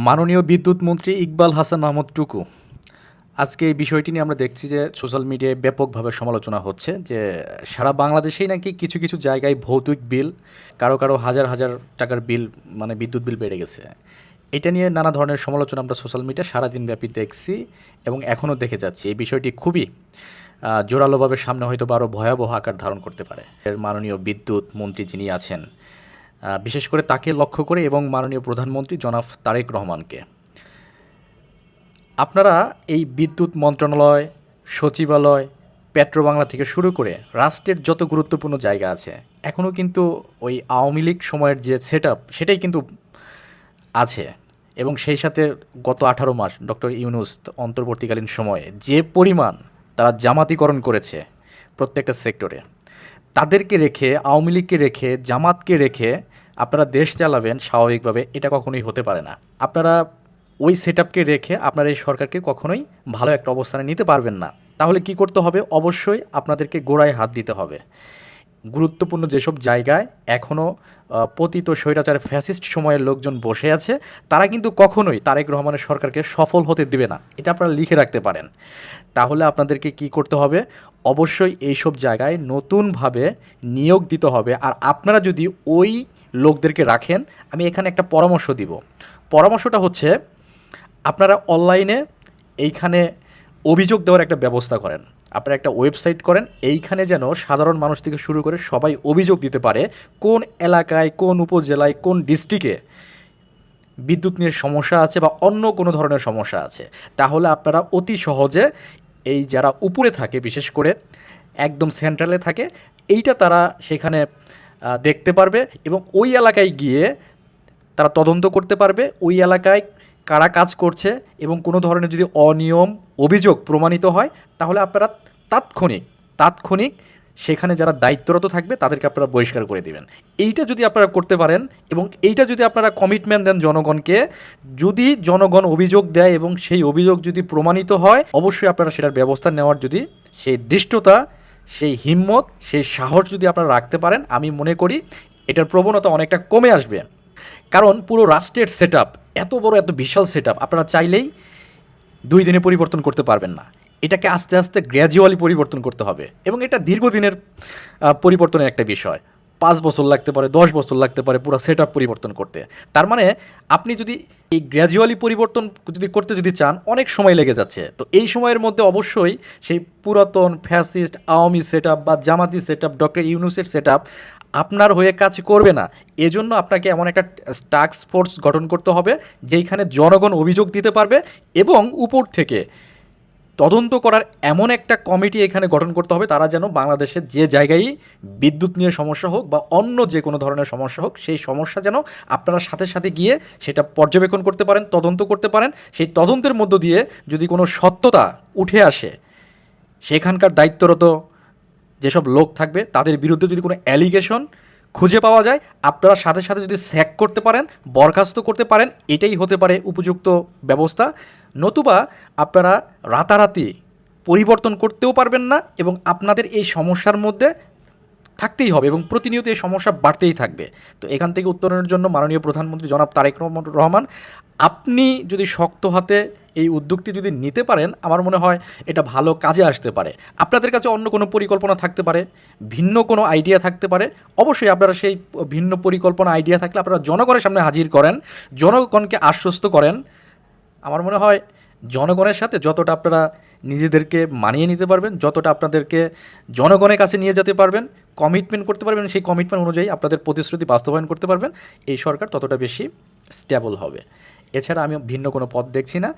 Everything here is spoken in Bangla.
মাননীয় বিদ্যুৎ মন্ত্রী ইকবাল হাসান মাহমুদ টুকু আজকে এই বিষয়টি নিয়ে আমরা দেখছি যে সোশ্যাল মিডিয়ায় ব্যাপকভাবে সমালোচনা হচ্ছে যে সারা বাংলাদেশেই নাকি কিছু কিছু জায়গায় ভৌতিক বিল কারো কারো হাজার হাজার টাকার বিল মানে বিদ্যুৎ বিল বেড়ে গেছে। এটা নিয়ে নানা ধরনের সমালোচনা আমরা সোশ্যাল মিডিয়া সারাদিন ব্যাপী দেখছি এবং এখনও দেখে যাচ্ছি। এই বিষয়টি খুবই জোরালোভাবে সামনে হয়তো বা আরও ভয়াবহ আকার ধারণ করতে পারে। এর মাননীয় বিদ্যুৎ মন্ত্রী যিনি আছেন বিশেষ করে তাকে লক্ষ্য করে এবং মাননীয় প্রধানমন্ত্রী জনাব তারেক রহমানকে আপনারা এই বিদ্যুৎ মন্ত্রণালয়, সচিবালয়, পেট্রোবাংলা থেকে শুরু করে রাষ্ট্রের যত গুরুত্বপূর্ণ জায়গা আছে এখনও কিন্তু ওই আওয়ামী লীগ সময়ের যে সেটআপ সেটাই কিন্তু আছে। এবং সেই সাথে গত 18 মাস ডক্টর ইউনূস অন্তর্বর্তীকালীন সময়ে যে পরিমাণ তারা জামাতিকরণ করেছে প্রত্যেকটা সেক্টরে, তাদেরকে রেখে আওয়ামী লীগকে রেখে জামাতকে রেখে আপনারা দেশ চালাবেন স্বাভাবিকভাবে, এটা কখনোই হতে পারে না। আপনারা ওই সেটআপকে রেখে আপনারা এই সরকারকে কখনোই ভালো একটা অবস্থানে নিতে পারবেন না। তাহলে কি করতে হবে? অবশ্যই আপনাদেরকে গোড়ায় হাত দিতে হবে। গুরুত্বপূর্ণ যেসব জায়গায় এখনও পতিত স্বৈরাচার ফ্যাসিস্ট সময়ের লোকজন বসে আছে, তারা কিন্তু কখনোই তারেক রহমানের সরকারকে সফল হতে দেবে না। এটা আপনারা লিখে রাখতে পারেন। তাহলে আপনাদেরকে কি করতে হবে? অবশ্যই এইসব জায়গায় নতুনভাবে নিয়োগ দিতে হবে। আর আপনারা যদি ওই লোকদেরকে রাখেন, আমি এখানে একটা পরামর্শ দিব। পরামর্শটা হচ্ছে আপনারা অনলাইনে এইখানে অভিযোগ দেওয়ার একটা ব্যবস্থা করেন। আপনারা একটা ওয়েবসাইট করেন, এইখানে যেন সাধারণ মানুষ থেকে শুরু করে সবাই অভিযোগ দিতে পারে কোন এলাকায়, কোন উপজেলায়, কোন ডিস্ট্রিক্টে বিদ্যুৎ নিয়ে সমস্যা আছে বা অন্য কোনো ধরনের সমস্যা আছে। তাহলে আপনারা অতি সহজে এই যারা উপরে থাকে, বিশেষ করে একদম সেন্ট্রালে থাকে, এইটা তারা সেখানে দেখতে পারবে এবং ওই এলাকায় গিয়ে তারা তদন্ত করতে পারবে ওই এলাকায় কারা কাজ করছে এবং কোনো ধরনের যদি অনিয়ম অভিযোগ প্রমাণিত হয় তাহলে আপনারা তাৎক্ষণিক সেখানে যারা দায়িত্বরত থাকবে তাদেরকে আপনারা বহিষ্কার করে দিবেন। এইটা যদি আপনারা করতে পারেন এবং এইটা যদি আপনারা কমিটমেন্ট দেন জনগণকে, যদি জনগণ অভিযোগ দেয় এবং সেই অভিযোগ যদি প্রমাণিত হয়, অবশ্যই আপনারা সেটার ব্যবস্থা নেওয়ার যদি সেই দৃষ্টতা, সেই হিম্মত, সেই সাহস যদি আপনারা রাখতে পারেন, আমি মনে করি এটার প্রবণতা অনেকটা কমে আসবে। কারণ পুরো রাষ্ট্রের সেটআপ এত বড়, এত বিশাল সেটআপ আপনারা চাইলেই 2 দিনে পরিবর্তন করতে পারবেন না। এটাকে আস্তে আস্তে গ্র্যাজুয়ালি পরিবর্তন করতে হবে এবং এটা দীর্ঘদিনের পরিবর্তনের একটা বিষয়। 5 বছর লাগতে পারে, 10 বছর লাগতে পারে পুরো সেটআপ পরিবর্তন করতে। তার মানে আপনি যদি এই গ্র্যাজুয়ালি পরিবর্তন করতে চান, অনেক সময় লেগে যাচ্ছে। তো এই সময়ের মধ্যে অবশ্যই সেই পুরাতন ফ্যাসিস্ট আওয়ামী সেটআপ বা জামাতি সেটআপ, ডক্টর ইউনূসের সেটআপ আপনার হয়ে কাজ করবে না। এজন্য আপনাকে এমন একটা টাস্ক ফোর্স গঠন করতে হবে যেইখানে জনগণ অভিযোগ দিতে পারবে এবং উপর থেকে তদন্ত করার এমন একটা কমিটি এখানে গঠন করতে হবে, তারা যেন বাংলাদেশের যে জায়গায় বিদ্যুৎ নিয়ে সমস্যা হোক বা অন্য যে কোনো ধরনের সমস্যা হোক, সেই সমস্যা যেন আপনারা সাথে সাথে গিয়ে সেটা পর্যবেক্ষণ করতে পারেন, তদন্ত করতে পারেন। সেই তদন্তের মধ্য দিয়ে যদি কোনো সত্যতা উঠে আসে, সেখানকার দায়িত্বরত যেসব লোক থাকবে তাদের বিরুদ্ধে যদি কোনো অ্যালিগেশন খুঁজে পাওয়া যায়, আপনারা সাথে সাথে যদি স্যাক করতে পারেন, বরখাস্ত করতে পারেন, এটাই হতে পারে উপযুক্ত ব্যবস্থা। নতুবা আপনারা রাতারাতি পরিবর্তন করতেও পারবেন না এবং আপনাদের এই সমস্যার মধ্যে থাকতেই হবে এবং প্রতিনিয়ত এই সমস্যা বাড়তেই থাকবে। তো এখান থেকে উত্তরণের জন্য মাননীয় প্রধানমন্ত্রী জনাব তারেক রহমান, আপনি যদি শক্ত হাতে এই উদ্যোগটি যদি নিতে পারেন, আমার মনে হয় এটা ভালো কাজে আসতে পারে। আপনাদের কাছে অন্য কোনো পরিকল্পনা থাকতে পারে, ভিন্ন কোনো আইডিয়া থাকতে পারে, অবশ্যই আপনারা সেই ভিন্ন পরিকল্পনা আইডিয়া থাকলে আপনারা জনগণের সামনে হাজির করেন, জনগণকে আশ্বস্ত করেন। আমার মনে হয় জনগণের সাথে যতটা আপনারা নিজেদেরকে মানিয়ে নিতে পারবেন, যতটা আপনাদেরকে জনগণের কাছে নিয়ে যেতে পারবেন, কমিটমেন্ট করতে পারবেন, সেই কমিটমেন্ট অনুযায়ী আপনাদের প্রতিশ্রুতি বাস্তবায়ন করতে পারবেন, এই সরকার ততটা বেশি স্টেবল হবে। এছাড়া আমি ভিন্ন কোনো পথ দেখছি না।